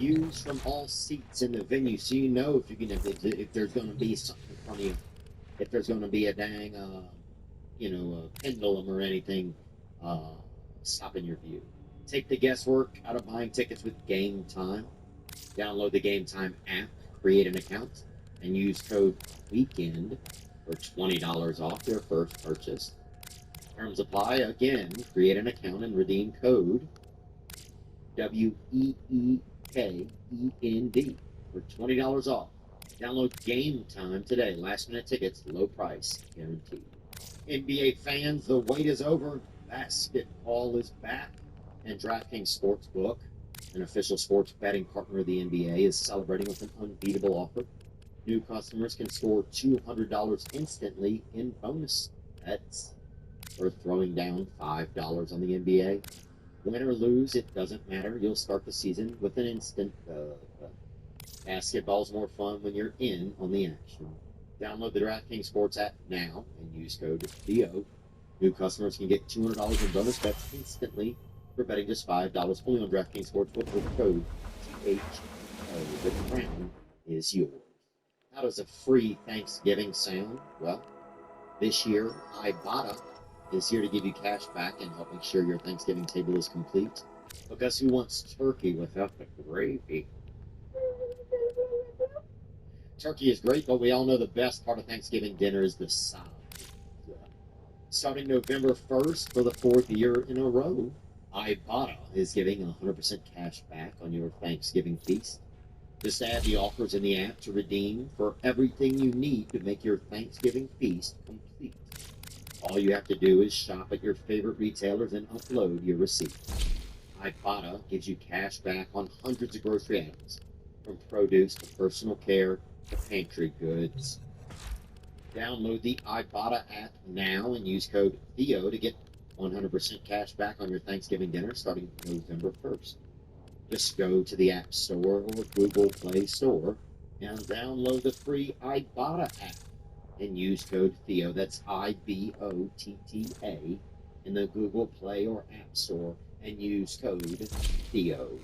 views from all seats in the venue, so you know if there's going to be something in front of you, if there's going to be a dang, pendulum or anything uh, stopping your view. Take the guesswork out of buying tickets with Game Time. Download the Game Time app, create an account, and use code WEEKEND for $20 off your first purchase. Terms apply. Again, create an account and redeem code WEEKEND for $20 off. Download Game Time today. Last minute tickets, low price, guaranteed. NBA fans, the wait is over. Basketball is back. And DraftKings Sportsbook, an official sports betting partner of the NBA, is celebrating with an unbeatable offer. New customers can score $200 instantly in bonus bets or throwing down $5 on the NBA. Win or lose, it doesn't matter. You'll start the season with an instant. Basketball's more fun when you're in on the action. Download the DraftKings Sports app now and use code DO. New customers can get $200 in bonus bets instantly for betting just $5 only on DraftKings Sportsbook with code THO. The crown is yours. How does a free Thanksgiving sound? Well, this year, Ibotta is here to give you cash back and help make sure your Thanksgiving table is complete. Because who wants turkey without the gravy? Turkey is great, but we all know the best part of Thanksgiving dinner is the side. Starting November 1st for the fourth year in a row, Ibotta is giving 100% cash back on your Thanksgiving feast. Just add the offers in the app to redeem for everything you need to make your Thanksgiving feast complete. All you have to do is shop at your favorite retailers and upload your receipt. Ibotta gives you cash back on hundreds of grocery items, from produce to personal care to pantry goods. Download the Ibotta app now and use code THEO to get 100% cash back on your Thanksgiving dinner starting November 1st. Just go to the App Store or Google Play Store and download the free Ibotta app and use code THEO. That's IBOTTA in the Google Play or App Store and use code THEO.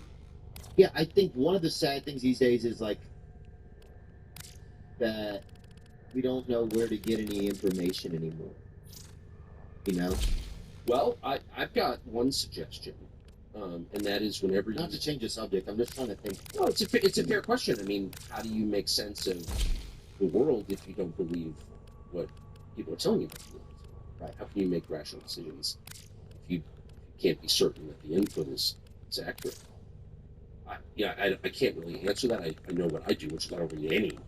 Yeah, I think one of the sad things these days is like that we don't know where to get any information anymore. You know? Well, I've got one suggestion, and that is whenever you... Not to change the subject, I'm just trying to think. No, it's a fair question. I mean, how do you make sense of the world if you don't believe what people are telling you about the world? Right. How can you make rational decisions if you can't be certain that the input is accurate? I can't really answer that. I know what I do, which is I don't read any New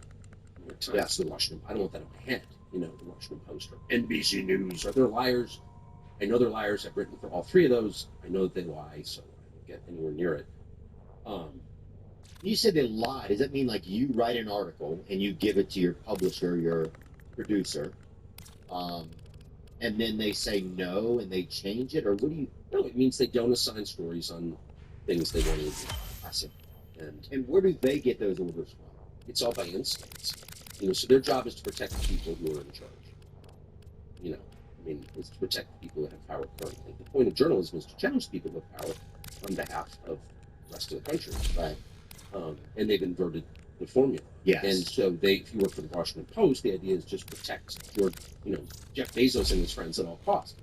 York Times, the Washington. I don't want that in my head. The Washington Post or NBC News. Are there liars? I know they're liars. I've written for all three of those. I know that they lie, so I don't get anywhere near it. You said they lie. Does that mean like you write an article and you give it to your publisher, your producer, and then they say no and they change it, or what do you? No, it means they don't assign stories on things they want to do. I see. And where do they get those orders from? It's all by instincts. So their job is to protect the people who are in charge. It's to protect the people that have power currently. The point of journalism is to challenge people with power on behalf of the rest of the country. Right. And they've inverted the formula. Yes. And so if you work for the Washington Post, the idea is just protect Jeff Bezos and his friends at all costs.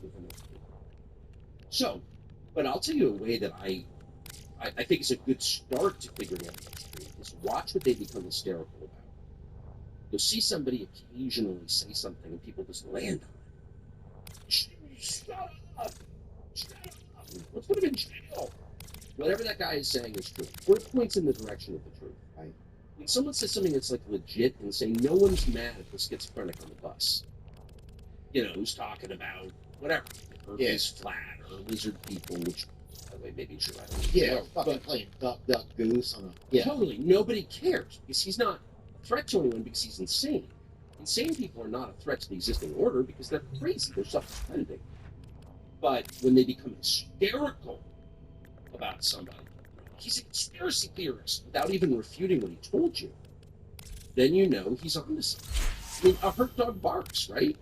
So, but I'll tell you a way that I think is a good start to figuring out what's true is watch what they become hysterical about. You'll see somebody occasionally say something and people just land on it. Shut up! Let's put him in jail. Whatever that guy is saying is true. Or it points in the direction of the truth. Right? When someone says something that's like legit and saying no one's mad at the schizophrenic on the bus, who's talking about whatever, Earth is flat or lizard people, which by the way maybe you should write on fucking playing duck goose on a Totally. Nobody cares because he's not a threat to anyone because he's insane. Insane people are not a threat to the existing order because they're crazy. They're self-defending. But when they become hysterical about somebody, he's a conspiracy theorist without even refuting what he told you, then you know he's onto something. A hurt dog barks, right?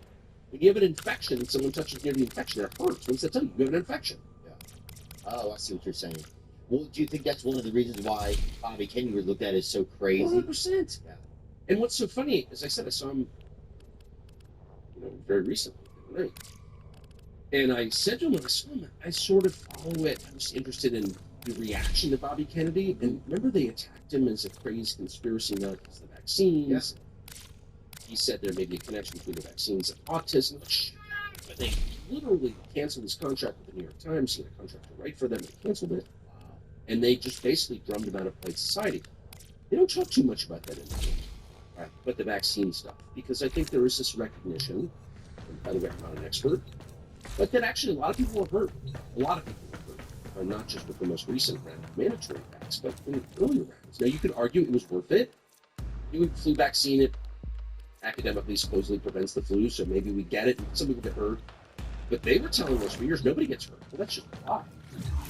When you have an infection and someone touches near the infection, it hurts. What does that tell you? You have an infection. Yeah. Oh, I see what you're saying. Well, do you think that's one of the reasons why Bobby Kennedy was looked at as so crazy? 100%. Yeah. And what's so funny, as I said, I saw him, very recently, the other night. And I said to him when I saw him, I sort of follow it. I was interested in the reaction to Bobby Kennedy. And remember, they attacked him as a crazy conspiracy nut because of the vaccines. Yeah. He said there may be a connection between the vaccines and autism. But they literally canceled his contract with the New York Times. He had a contract to write for them. They canceled it. Wow. And they just basically drummed him out of polite society. They don't talk too much about that anymore. Right. But the vaccine stuff. Because I think there is this recognition, and by the way, I'm not an expert, but that actually a lot of people are hurt. A lot of people are hurt. Not just with the most recent round of mandatory vax, but in earlier rounds. Now, you could argue it was worth it. Doing flu vaccine, it academically supposedly prevents the flu, so maybe we get it, and some people get hurt. But they were telling us for years nobody gets hurt. Well, that's just a lie.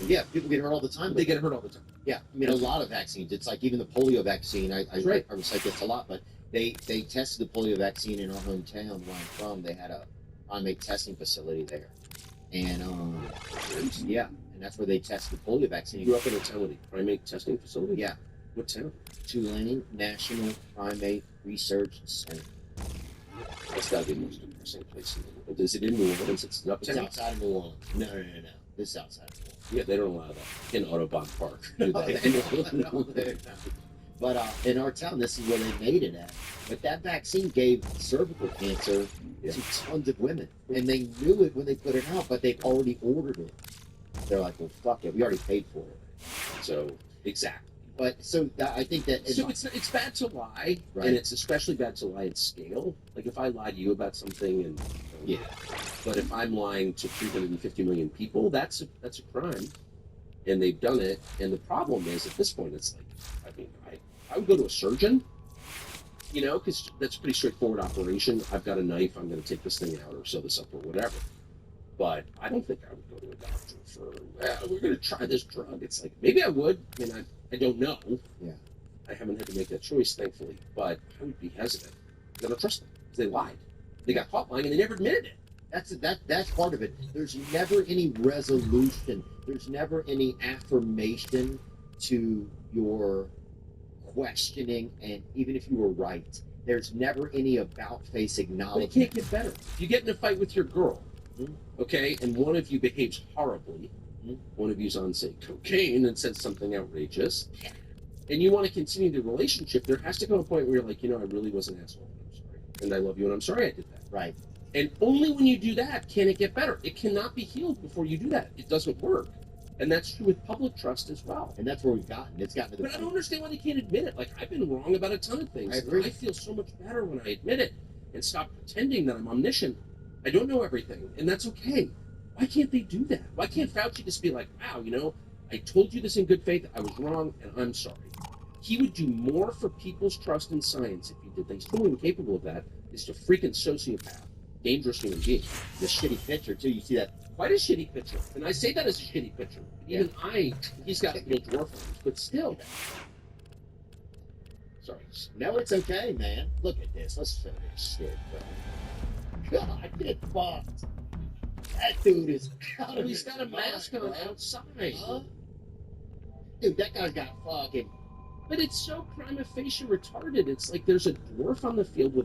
Yeah, people get hurt all the time. They get hurt all the time. Yeah, I mean, a lot of vaccines. It's like even the polio vaccine. I recite this a lot, but they tested the polio vaccine in our hometown where I'm from. They had a primate testing facility there, and yeah, and that's where they tested the polio vaccine. You grew up in a town with a primate testing facility? Yeah. What town? Tulane National Primate Research Center. That's got to be the most interesting place in the world. Is it in New Orleans? It's uptown? It's outside of New Orleans. No. This is outside of New Orleans. Yeah, they don't allow that in Audubon Park. Do they? But in our town, this is where they made it at. But that vaccine gave cervical cancer to tons of women. And they knew it when they put it out, but they've already ordered it. They're like, well, fuck it. We already paid for it. So, exactly. But so I think that it's bad to lie, right? And it's especially bad to lie at scale. Like if I lie to you about something, and but if I'm lying to 350 million people, that's a crime, and they've done it. And the problem is, at this point, it's like, I mean, I would go to a surgeon, because that's a pretty straightforward operation. I've got a knife. I'm going to take this thing out or sew this up or whatever. But I don't think I would go to a doctor for, we're going to try this drug. It's like, maybe I would. I mean, I don't know. Yeah. I haven't had to make that choice, thankfully. But I would be hesitant. I don't trust them because they lied. They got caught lying and they never admitted it. That's part of it. There's never any resolution. There's never any affirmation to your questioning, and even if you were right, there's never any about-face acknowledgement. But it can't get better. If you get in a fight with your girl, okay, and one of you behaves horribly, one of you's on, say, cocaine and says something outrageous, and you want to continue the relationship, there has to come a point where you're like, I really was an asshole, I'm sorry, and I love you, and I'm sorry I did that. Right. And only when you do that can it get better. It cannot be healed before you do that. It doesn't work. And that's true with public trust as well. And that's where we've gotten. It's gotten to the But I don't understand why they can't admit it. Like, I've been wrong about a ton of things. I agree. I feel so much better when I admit it and stop pretending that I'm omniscient. I don't know everything, and that's okay. Why can't they do that? Why can't Fauci just be like, wow, I told you this in good faith, I was wrong, and I'm sorry. He would do more for people's trust in science if he did things. Totally incapable of that. Is a freaking sociopath. Dangerous human being. The shitty picture, too. You see that? Quite a shitty picture. And I say that as a shitty picture. Even he's got little dwarf arms, but still. Sorry. No, it's okay, man. Look at this. Let's show this shit, bro. God, get fucked. That dude is out of He's got a mask on outside. Dude, that guy's got fucking... But it's so prima facie retarded. It's like there's a dwarf on the field with